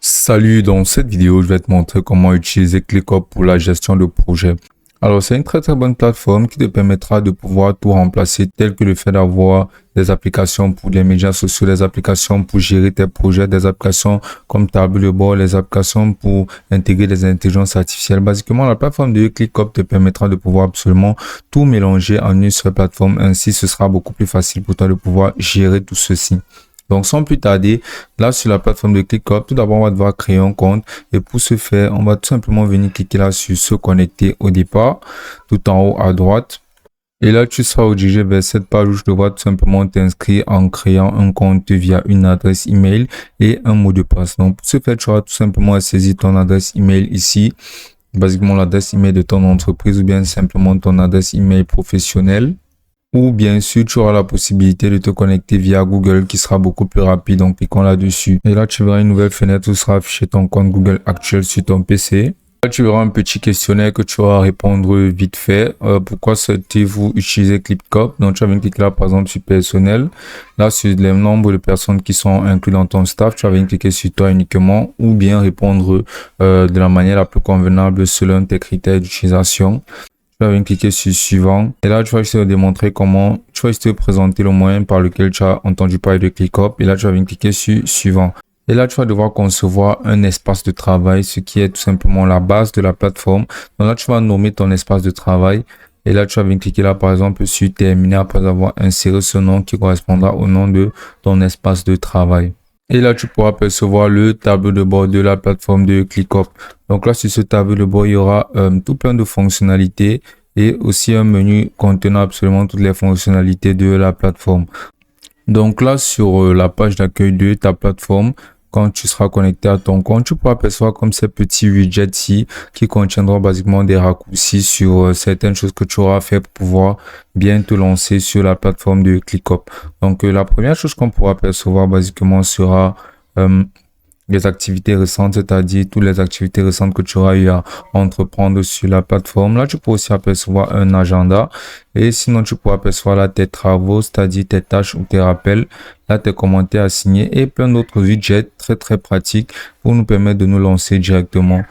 Salut, dans cette vidéo, je vais te montrer comment utiliser ClickUp pour la gestion de projet. Alors, c'est une très bonne plateforme qui te permettra de pouvoir tout remplacer, tel que le fait d'avoir des applications pour les médias sociaux, des applications pour gérer tes projets, des applications comme tableau de bord, les applications pour intégrer des intelligences artificielles. Basiquement, la plateforme de ClickUp te permettra de pouvoir absolument tout mélanger en une seule plateforme. Ainsi, ce sera beaucoup plus facile pour toi de pouvoir gérer tout ceci. Donc, sans plus tarder, là, sur la plateforme de ClickUp, tout d'abord, on va devoir créer un compte. Et pour ce faire, on va tout simplement venir cliquer là sur se connecter au départ, tout en haut à droite. Et là, tu seras redirigé vers cette page où je devrais tout simplement t'inscrire en créant un compte via une adresse email et un mot de passe. Donc, pour ce faire, tu auras tout simplement à saisir ton adresse email ici. Basiquement, l'adresse email de ton entreprise ou bien simplement ton adresse email professionnelle. Ou bien sûr, tu auras la possibilité de te connecter via Google qui sera beaucoup plus rapide en cliquant là-dessus. Et là, tu verras une nouvelle fenêtre où sera affiché ton compte Google actuel sur ton PC. Là, tu verras un petit questionnaire que tu auras à répondre vite fait. Pourquoi souhaitez-vous utiliser ClickUp? Donc, tu vas venir cliquer là, par exemple, sur personnel. Là, sur le nombre de personnes qui sont incluses dans ton staff, tu vas venir cliquer sur toi uniquement ou bien répondre de la manière la plus convenable selon tes critères d'utilisation. Tu vas cliquer sur suivant et là tu vas essayer de démontrer comment tu vas essayer de présenter le moyen par lequel tu as entendu parler de ClickUp et là tu vas cliquer sur suivant et là tu vas devoir concevoir un espace de travail, ce qui est tout simplement la base de la plateforme. Donc là tu vas nommer ton espace de travail et là tu vas cliquer là par exemple sur terminer après avoir inséré ce nom qui correspondra au nom de ton espace de travail. Et là, tu pourras percevoir le tableau de bord de la plateforme de ClickUp. Donc là, sur ce tableau de bord, il y aura tout plein de fonctionnalités et aussi un menu contenant absolument toutes les fonctionnalités de la plateforme. Donc là, sur la page d'accueil de ta plateforme, quand tu seras connecté à ton compte, tu pourras percevoir comme ces petits widgets-ci qui contiendront basiquement des raccourcis sur certaines choses que tu auras fait pour pouvoir bien te lancer sur la plateforme de ClickUp. Donc, la première chose qu'on pourra percevoir basiquement sera les activités récentes, c'est-à-dire toutes les activités récentes que tu auras eu à entreprendre sur la plateforme. Là, tu peux aussi apercevoir un agenda et sinon, tu pourras apercevoir là tes travaux, c'est-à-dire tes tâches ou tes rappels, là tes commentaires à signer et plein d'autres widgets très pratiques pour nous permettre de nous lancer directement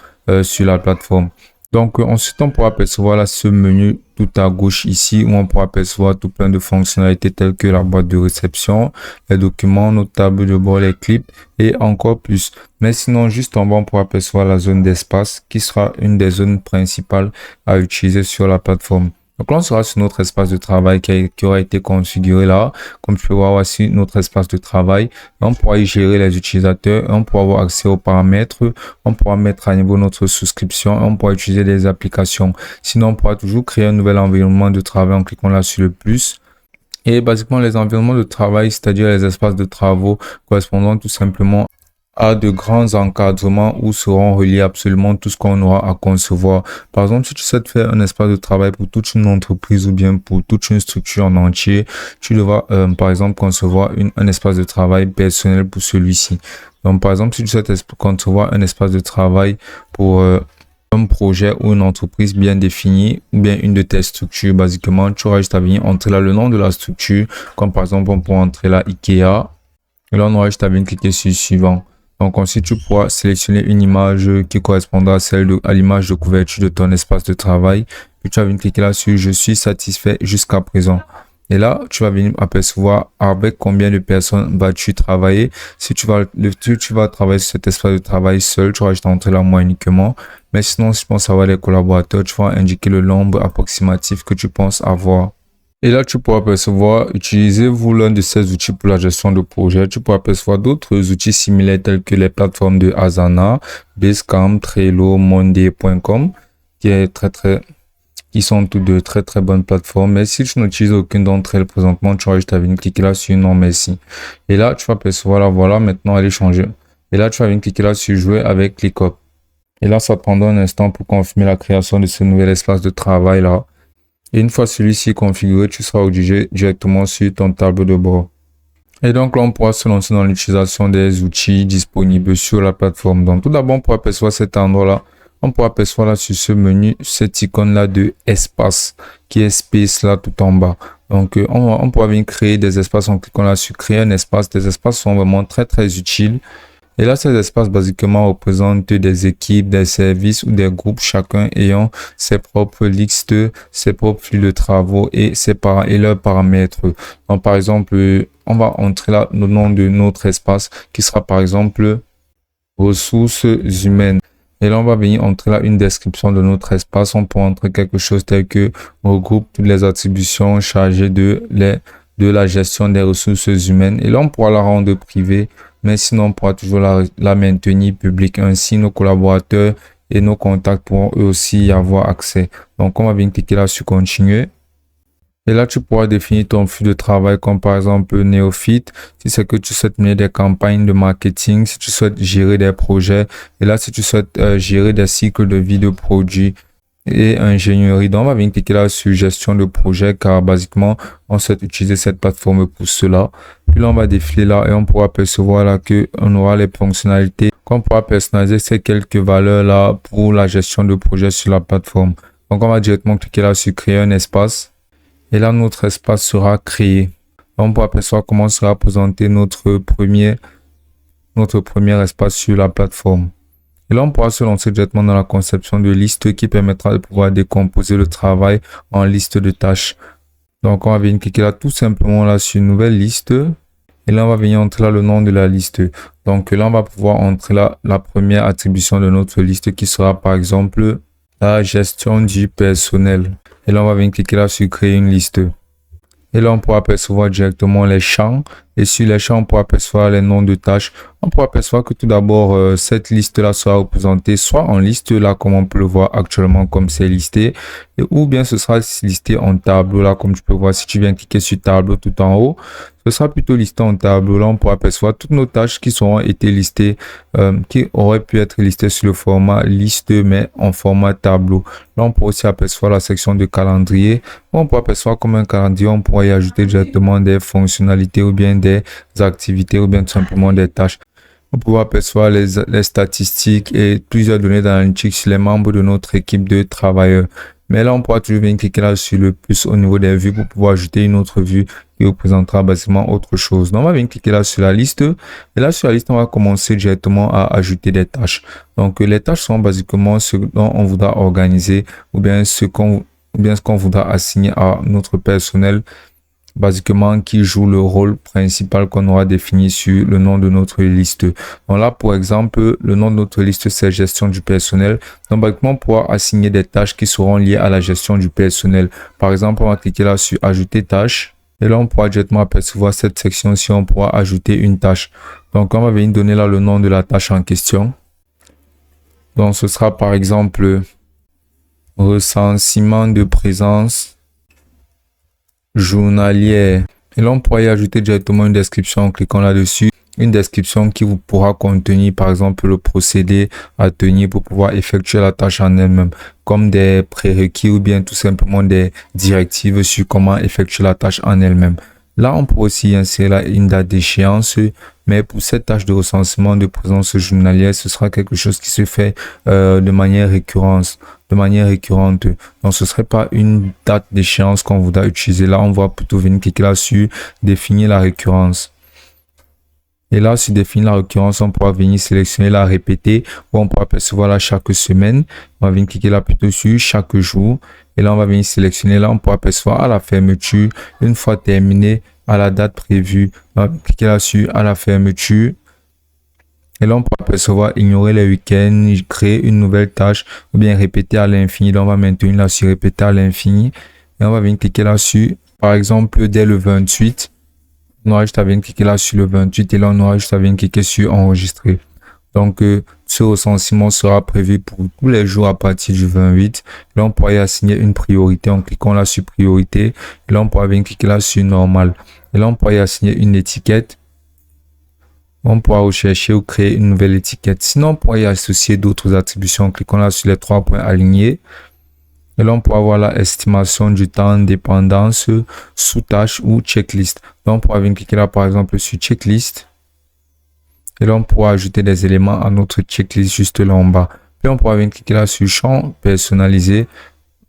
sur la plateforme. Donc, ensuite, on pourra apercevoir là ce menu tout à gauche ici où on pourra apercevoir tout plein de fonctionnalités telles que la boîte de réception, les documents, nos tables de bord, les clips et encore plus. Mais sinon, juste en bas, on pourra apercevoir la zone d'espace qui sera une des zones principales à utiliser sur la plateforme. Donc là, on sera sur notre espace de travail qui aura été configuré là. Comme tu peux voir aussi notre espace de travail. On pourra y gérer les utilisateurs. On pourra avoir accès aux paramètres. On pourra mettre à niveau notre souscription. On pourra utiliser des applications. Sinon, on pourra toujours créer un nouvel environnement de travail en cliquant là sur le plus. Et basiquement, les environnements de travail, c'est-à-dire les espaces de travaux correspondant tout simplement à de grands encadrements où seront reliés absolument tout ce qu'on aura à concevoir. Par exemple, si tu souhaites faire un espace de travail pour toute une entreprise ou bien pour toute une structure en entier, tu devras par exemple concevoir un espace de travail personnel pour celui-ci. Donc par exemple, si tu souhaites concevoir un espace de travail pour un projet ou une entreprise bien définie ou bien une de tes structures, basiquement, tu auras juste à venir entrer là le nom de la structure, comme par exemple on pourra entrer là IKEA et là on aura juste à venir cliquer sur suivant. Donc ensuite, tu pourras sélectionner une image qui correspondra à l'image de couverture de ton espace de travail. Puis tu vas venir cliquer là sur « Je suis satisfait jusqu'à présent ». Et là, tu vas venir apercevoir avec combien de personnes vas-tu travailler. Si tu vas travailler sur cet espace de travail seul, tu vas juste entrer là moi uniquement. Mais sinon, si tu penses avoir des collaborateurs, tu vas indiquer le nombre approximatif que tu penses avoir. Et là, tu pourras percevoir, utilisez-vous l'un de ces outils pour la gestion de projet. Tu pourras percevoir d'autres outils similaires tels que les plateformes de Asana, Basecamp, Trello, Monday.com, qui sont toutes de très bonnes plateformes. Mais si tu n'utilises aucune d'entre elles présentement, tu auras juste à venir cliquer là sur non merci. Et là, tu vas percevoir là, voilà, maintenant elle est changée. Et là, tu vas venir cliquer là sur jouer avec ClickUp. Et là, ça prendra un instant pour confirmer la création de ce nouvel espace de travail là. Et une fois celui-ci configuré, tu seras redirigé directement sur ton tableau de bord. Et donc là, on pourra se lancer dans l'utilisation des outils disponibles sur la plateforme. Donc tout d'abord, on pourra apercevoir cet endroit-là. On pourra apercevoir là sur ce menu, cette icône-là de espace, qui est space là tout en bas. Donc on pourra venir créer des espaces en cliquant là sur créer un espace. Des espaces sont vraiment très utiles. Et là, ces espaces basiquement représentent des équipes, des services ou des groupes, chacun ayant ses propres listes, ses propres flux de travaux et leurs paramètres. Donc, par exemple, on va entrer là le nom de notre espace qui sera par exemple ressources humaines. Et là, on va venir entrer là une description de notre espace. On peut entrer quelque chose tel que regroupe toutes les attributions chargées de la gestion des ressources humaines. Et là, on pourra la rendre privée, mais sinon, on pourra toujours la maintenir publique. Ainsi, nos collaborateurs et nos contacts pourront eux aussi y avoir accès. Donc, on va venir cliquer là sur continuer. Et là, tu pourras définir ton flux de travail comme par exemple néophyte, si c'est que tu souhaites mener des campagnes de marketing, si tu souhaites gérer des projets, et là, si tu souhaites gérer des cycles de vie de produits et ingénierie. Donc, on va venir cliquer là sur gestion de projet car basiquement, on souhaite utiliser cette plateforme pour cela. Puis là, on va défiler là et on pourra percevoir là qu'on aura les fonctionnalités qu'on pourra personnaliser ces quelques valeurs là pour la gestion de projet sur la plateforme. Donc, on va directement cliquer là sur créer un espace. Et là, notre espace sera créé. On peut apercevoir comment sera présenté notre premier espace sur la plateforme. Et là, on pourra se lancer directement dans la conception de listes qui permettra de pouvoir décomposer le travail en listes de tâches. Donc, on va venir cliquer là tout simplement là sur nouvelle liste. Et là, on va venir entrer là le nom de la liste. Donc là, on va pouvoir entrer là la première attribution de notre liste qui sera par exemple la gestion du personnel. Et là, on va venir cliquer là sur créer une liste. Et là, on pourra apercevoir directement les champs. Et sur les champs, on pourra apercevoir les noms de tâches. On pourra apercevoir que tout d'abord, cette liste-là sera représentée soit en liste, là, comme on peut le voir actuellement, comme c'est listé. Ou bien ce sera listé en tableau, là, comme tu peux voir. Si tu viens cliquer sur tableau tout en haut, ce sera plutôt listé en tableau. Là, on pourra apercevoir toutes nos tâches qui auront été listées, qui auraient pu être listées sur le format liste, mais en format tableau. Là, on pourra aussi apercevoir la section de calendrier. On pourra apercevoir comme un calendrier, on pourra y ajouter directement des fonctionnalités ou bien des activités ou bien tout simplement des tâches. On pourra apercevoir les statistiques et plusieurs données d'analytics sur les membres de notre équipe de travailleurs. Mais là, on pourra toujours venir cliquer là sur le plus au niveau des vues pour pouvoir ajouter une autre vue qui représentera basiquement autre chose. Donc, on va venir cliquer là sur la liste. Et là, sur la liste, on va commencer directement à ajouter des tâches. Donc, les tâches sont basiquement ce dont on voudra organiser ou bien ce qu'on voudra assigner à notre personnel, basiquement qui joue le rôle principal qu'on aura défini sur le nom de notre liste. Donc là, pour exemple, le nom de notre liste, c'est gestion du personnel. Donc, basiquement, on pourra assigner des tâches qui seront liées à la gestion du personnel. Par exemple, on va cliquer là sur ajouter tâche. Et là, on pourra directement apercevoir cette section si on pourra ajouter une tâche. Donc, on va venir donner là le nom de la tâche en question. Donc, ce sera par exemple recensement de présence journalière. Et là, on pourra y ajouter directement une description en cliquant là-dessus. Une description qui vous pourra contenir, par exemple, le procédé à tenir pour pouvoir effectuer la tâche en elle-même, comme des prérequis ou bien tout simplement des directives sur comment effectuer la tâche en elle-même. Là, on peut aussi insérer là une date d'échéance, mais pour cette tâche de recensement de présence journalière, ce sera quelque chose qui se fait de manière récurrente. Donc, ce serait pas une date d'échéance qu'on voudra utiliser. Là, on va plutôt venir cliquer là sur définir la récurrence. Et là, sur définir la récurrence, on pourra venir sélectionner la répéter ou on pourra apercevoir là chaque semaine. On va venir cliquer là plutôt sur chaque jour. Et là, on va venir sélectionner là, on pourra apercevoir à la fermeture. Une fois terminé, à la date prévue, on va cliquer là sur à la fermeture. Et là, on pourra apercevoir ignorer les week-ends, créer une nouvelle tâche ou bien répéter à l'infini. Donc, on va maintenir là sur répéter à l'infini. Et on va venir cliquer là sur, par exemple, dès le 28. On aura juste à venir cliquer là sur le 28 et là, on aura juste à venir cliquer sur enregistrer. Donc, ce recensement sera prévu pour tous les jours à partir du 28. Là, on pourra y assigner une priorité en cliquant là sur priorité. Et là, on pourra venir cliquer là sur normal. Et là, on pourra y assigner une étiquette. On pourra rechercher ou créer une nouvelle étiquette. Sinon, on pourra y associer d'autres attributions en cliquant là sur les 3 points alignés. Et là, on pourra avoir la estimation du temps, dépendance, sous-tâche ou checklist. Donc, on pourra venir cliquer là, par exemple, sur checklist. Et là, on pourra ajouter des éléments à notre checklist juste là en bas. Puis, on pourra venir cliquer là sur champ personnalisé.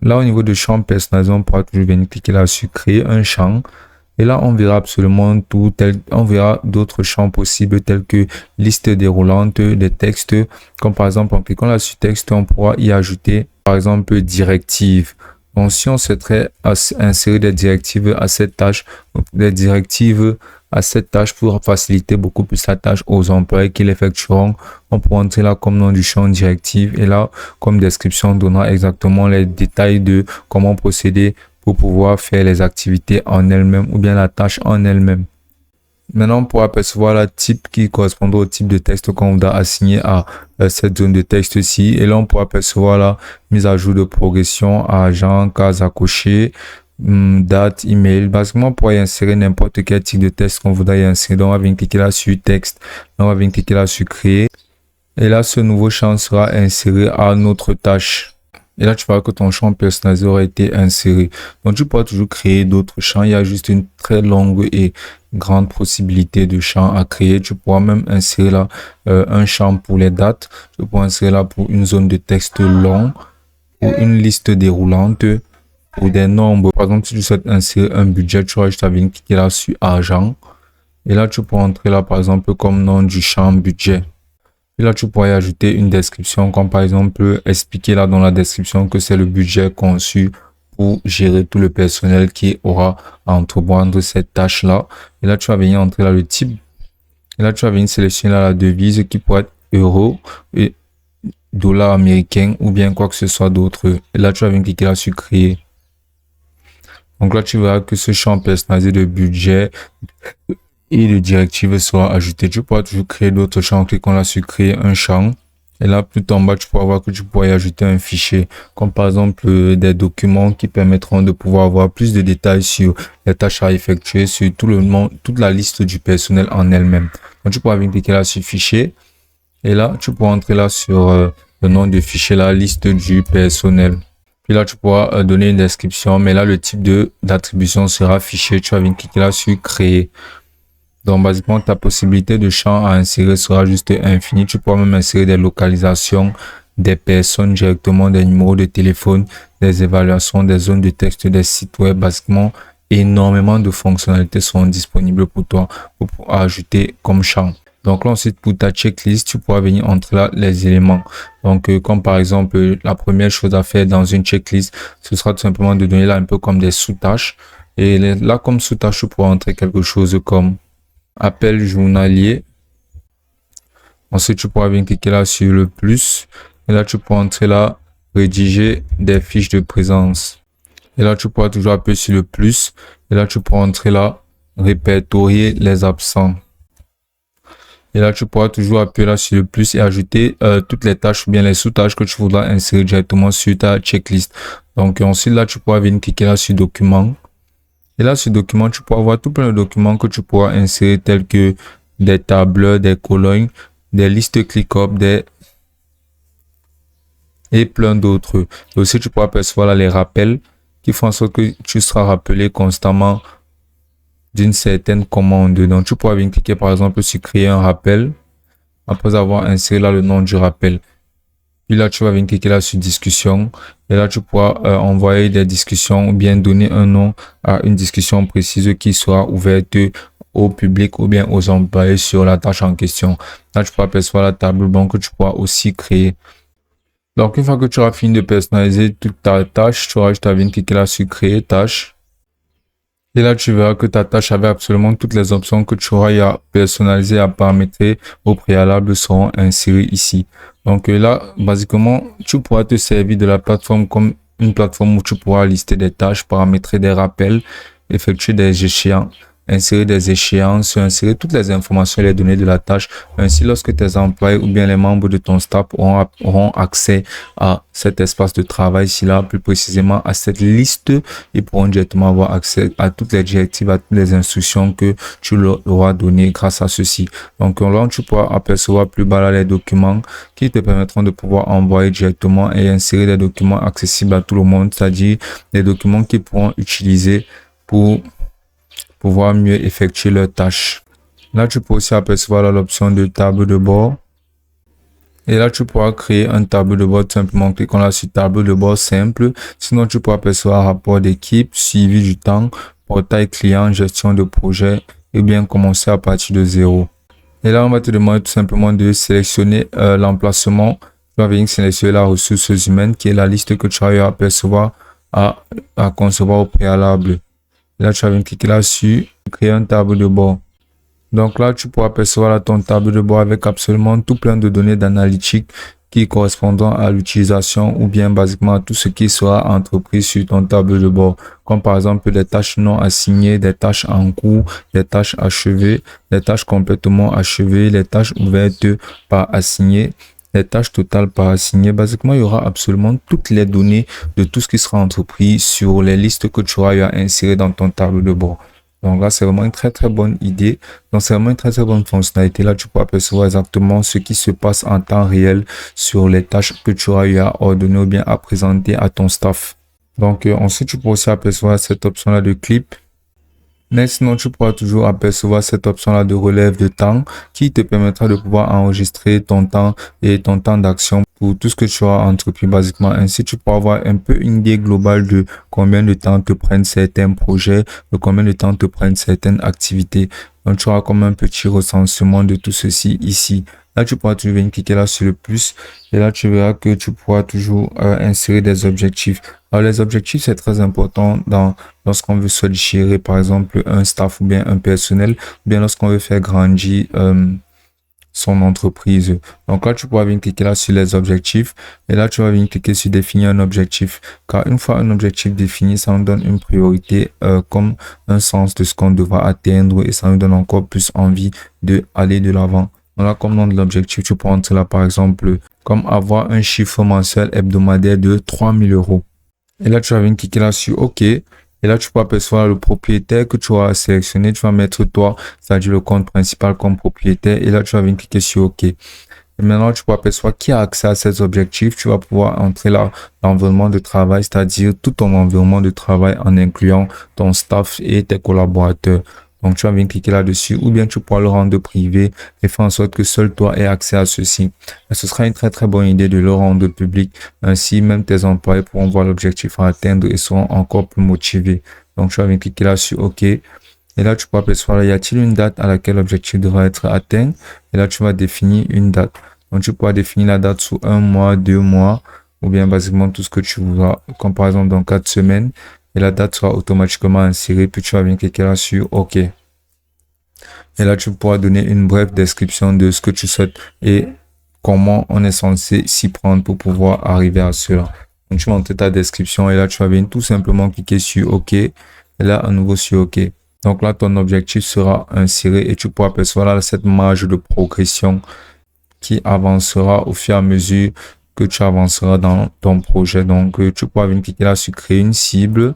Là, au niveau de champ personnalisé, on pourra toujours venir cliquer là sur créer un champ. Et là, on verra absolument tout, on verra d'autres champs possibles tels que liste déroulante des textes, comme par exemple en cliquant là sur texte, on pourra y ajouter par exemple directive. Donc si on souhaiterait insérer des directives à cette tâche, pour faciliter beaucoup plus la tâche aux employés qui l'effectueront, on pourra entrer là comme nom du champ directive et là comme description on donnera exactement les détails de comment procéder pour pouvoir faire les activités en elles-mêmes ou bien la tâche en elle-même. Maintenant, on pourra apercevoir la type qui correspond au type de texte qu'on voudra assigner à cette zone de texte-ci. Et là, on pourra apercevoir la mise à jour de progression, agent, case à cocher, date, email. Basiquement, on pourra y insérer n'importe quel type de texte qu'on voudra y insérer. Donc, on va venir cliquer là sur texte. Donc, on va venir cliquer là sur créer. Et là, ce nouveau champ sera inséré à notre tâche. Et là, tu verras que ton champ personnalisé aura été inséré. Donc, tu pourras toujours créer d'autres champs. Il y a juste une très longue et grande possibilité de champs à créer. Tu pourras même insérer là un champ pour les dates. Tu pourras insérer là pour une zone de texte long, pour une liste déroulante, pour des nombres. Par exemple, si tu souhaites insérer un budget, tu auras juste à venir cliquer là sur argent. Et là, tu pourras entrer là, par exemple, comme nom du champ budget. Et là, tu pourrais ajouter une description, comme par exemple expliquer là dans la description que c'est le budget conçu pour gérer tout le personnel qui aura à entreprendre cette tâche-là. Et là, tu vas venir entrer là le type. Et là, tu vas venir sélectionner là la devise qui pourrait être euro et dollar américain ou bien quoi que ce soit d'autre. Et là, tu vas venir cliquer là sur créer. Donc là, tu verras que ce champ personnalisé de budget et de directive sera ajouté. Tu pourras toujours créer d'autres champs en cliquant là sur créer un champ. Et là, tout en bas, tu pourras voir que tu pourras y ajouter un fichier, comme par exemple des documents qui permettront de pouvoir avoir plus de détails sur les tâches à effectuer, sur toute la liste du personnel en elle-même. Donc, tu pourras venir cliquer là sur fichier. Et là, tu pourras entrer là sur le nom du fichier, la liste du personnel. Puis là, tu pourras donner une description, mais là, le type d'attribution sera fichier. Tu vas venir cliquer là sur créer. Donc, basiquement, ta possibilité de champ à insérer sera juste infinie. Tu pourras même insérer des localisations, des personnes directement, des numéros de téléphone, des évaluations, des zones de texte, des sites web. Basiquement, énormément de fonctionnalités sont disponibles pour toi pour ajouter comme champ. Donc là, ensuite, pour ta checklist, tu pourras venir entrer là les éléments. Donc, comme par exemple, la première chose à faire dans une checklist, ce sera tout simplement de donner là un peu comme des sous-tâches. Et là, comme sous-tâche, tu pourras entrer quelque chose comme appel journalier. Ensuite, tu pourras venir cliquer là sur le plus. Et là, tu pourras entrer là, rédiger des fiches de présence. Et là, tu pourras toujours appuyer sur le plus. Et là, tu pourras entrer là, répertorier les absents. Et là, tu pourras toujours appuyer là sur le plus et ajouter toutes les tâches ou bien les sous-tâches que tu voudras insérer directement sur ta checklist. Donc, ensuite, là, tu pourras venir cliquer là sur document. Et là, sur document, tu pourras voir tout plein de documents que tu pourras insérer tels que des tableurs, des colonnes, des listes ClickUp, et plein d'autres. Et aussi, tu pourras apercevoir là les rappels qui font en sorte que tu seras rappelé constamment d'une certaine commande. Donc, tu pourras venir cliquer par exemple sur créer un rappel après avoir inséré là le nom du rappel. Puis là, tu vas venir cliquer là sur discussion. Et là, tu pourras envoyer des discussions ou bien donner un nom à une discussion précise qui sera ouverte au public ou bien aux employés sur la tâche en question. Là, tu pourras apercevoir la table blanche que tu pourras aussi créer. Donc, une fois que tu auras fini de personnaliser toute ta tâche, tu auras juste à venir cliquer là sur créer tâche. Et là, tu verras que ta tâche avec absolument toutes les options que tu auras à personnaliser, à paramétrer au préalable seront insérées ici. Donc là, basiquement, tu pourras te servir de la plateforme comme une plateforme où tu pourras lister des tâches, paramétrer des rappels, effectuer des échéances, insérer des échéances, insérer toutes les informations et les données de la tâche. Ainsi, lorsque tes employés ou bien les membres de ton staff auront accès à cet espace de travail, là, plus précisément à cette liste, ils pourront directement avoir accès à toutes les directives, à toutes les instructions que tu leur auras données grâce à ceci. Donc là, tu pourras apercevoir plus bas là les documents qui te permettront de pouvoir envoyer directement et insérer des documents accessibles à tout le monde, c'est-à-dire des documents qu'ils pourront utiliser pour pouvoir mieux effectuer leurs tâches. Là, tu peux aussi apercevoir l'option de tableau de bord. Et là, tu pourras créer un tableau de bord tout simplement en cliquant là sur tableau de bord simple. Sinon, tu pourras apercevoir rapport d'équipe, suivi du temps, portail client, gestion de projet et bien commencer à partir de zéro. Et là, on va te demander tout simplement de sélectionner l'emplacement. Tu vas venir sélectionner la ressource humaine qui est la liste que tu vas eu à apercevoir à concevoir au préalable. Et là, tu vas venir cliquer là-dessus, créer un tableau de bord. Donc là, tu pourras apercevoir là ton tableau de bord avec absolument tout plein de données d'analytique qui correspondront à l'utilisation ou bien basiquement à tout ce qui sera entrepris sur ton tableau de bord, comme par exemple des tâches non assignées, des tâches en cours, des tâches achevées, des tâches complètement achevées, les tâches ouvertes par assignées, les tâches totales par assignées. Basiquement, il y aura absolument toutes les données de tout ce qui sera entrepris sur les listes que tu auras eu à insérer dans ton tableau de bord. Donc là, c'est vraiment une très bonne idée. Donc c'est vraiment une très bonne fonctionnalité. Là, tu peux apercevoir exactement ce qui se passe en temps réel sur les tâches que tu auras eu à ordonner ou bien à présenter à ton staff. Donc ensuite, tu peux aussi apercevoir cette option-là de clip. Mais sinon, tu pourras toujours apercevoir cette option-là de relève de temps qui te permettra de pouvoir enregistrer ton temps et ton temps d'action pour tout ce que tu auras entrepris basiquement. Ainsi, tu pourras avoir un peu une idée globale de combien de temps te prennent certains projets, de combien de temps te prennent certaines activités. Donc, tu auras comme un petit recensement de tout ceci ici. Là, tu pourras toujours venir cliquer là sur le plus et là, tu verras que tu pourras toujours insérer des objectifs. Alors, les objectifs, c'est très important lorsqu'on veut soit gérer, par exemple, un staff ou bien un personnel, ou bien lorsqu'on veut faire grandir son entreprise. Donc là, tu pourras venir cliquer là sur les objectifs et là, tu vas venir cliquer sur définir un objectif. Car une fois un objectif défini, ça nous donne une priorité comme un sens de ce qu'on devra atteindre et ça nous donne encore plus envie d'aller de l'avant. Donc là, comme nom de l'objectif, tu peux entrer là, par exemple, comme avoir un chiffre mensuel hebdomadaire de 3000 euros. Et là, tu vas venir cliquer là sur OK. Et là, tu peux apercevoir le propriétaire que tu vas sélectionner. Tu vas mettre toi, c'est-à-dire le compte principal comme propriétaire. Et là, tu vas venir cliquer sur OK. Et maintenant, tu peux apercevoir qui a accès à ces objectifs. Tu vas pouvoir entrer là l'environnement de travail, c'est-à-dire tout ton environnement de travail en incluant ton staff et tes collaborateurs. Donc, tu vas venir cliquer là-dessus ou bien tu pourras le rendre privé et faire en sorte que seul toi aies accès à ceci. Et ce sera une très bonne idée de le rendre public. Ainsi, même tes employés pourront voir l'objectif à atteindre et seront encore plus motivés. Donc, tu vas venir cliquer là sur OK. Et là, tu pourras apercevoir, y a-t-il une date à laquelle l'objectif devra être atteint? Et là, tu vas définir une date. Donc, tu pourras définir la date sous 1 mois, 2 mois, ou bien basiquement tout ce que tu voudras, comme par exemple dans 4 semaines. Et la date sera automatiquement insérée, puis tu vas venir cliquer là sur OK. Et là, tu pourras donner une brève description de ce que tu souhaites et comment on est censé s'y prendre pour pouvoir arriver à cela. Donc, tu montres ta description et là, tu vas venir tout simplement cliquer sur OK. Et là, à nouveau sur OK. Donc là, ton objectif sera inséré et tu pourras apercevoir là cette marge de progression qui avancera au fur et à mesure que tu avanceras dans ton projet. Donc, tu pourras venir cliquer là sur créer une cible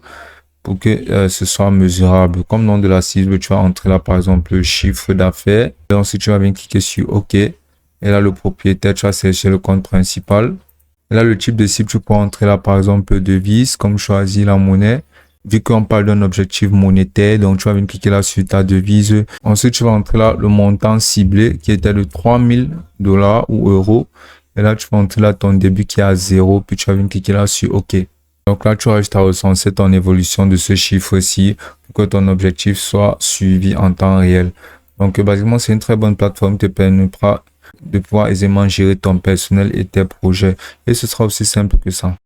pour que ce soit mesurable. Comme nom de la cible, tu vas entrer là, par exemple, le chiffre d'affaires. Et ensuite, tu vas venir cliquer sur OK. Et là, le propriétaire, tu vas sélectionner le compte principal. Et là, le type de cible, tu peux entrer là, par exemple, devise, comme choisir la monnaie. Vu qu'on parle d'un objectif monétaire, donc tu vas venir cliquer là sur ta devise. Ensuite, tu vas entrer là le montant ciblé qui était de 3000 $ ou euros. Et là, tu vas entrer là ton début qui est à 0, puis tu vas venir cliquer là sur OK. Donc là, tu auras juste à recenser ton évolution de ce chiffre-ci pour que ton objectif soit suivi en temps réel. Donc, basiquement, c'est une très bonne plateforme qui te permettra de pouvoir aisément gérer ton personnel et tes projets. Et ce sera aussi simple que ça.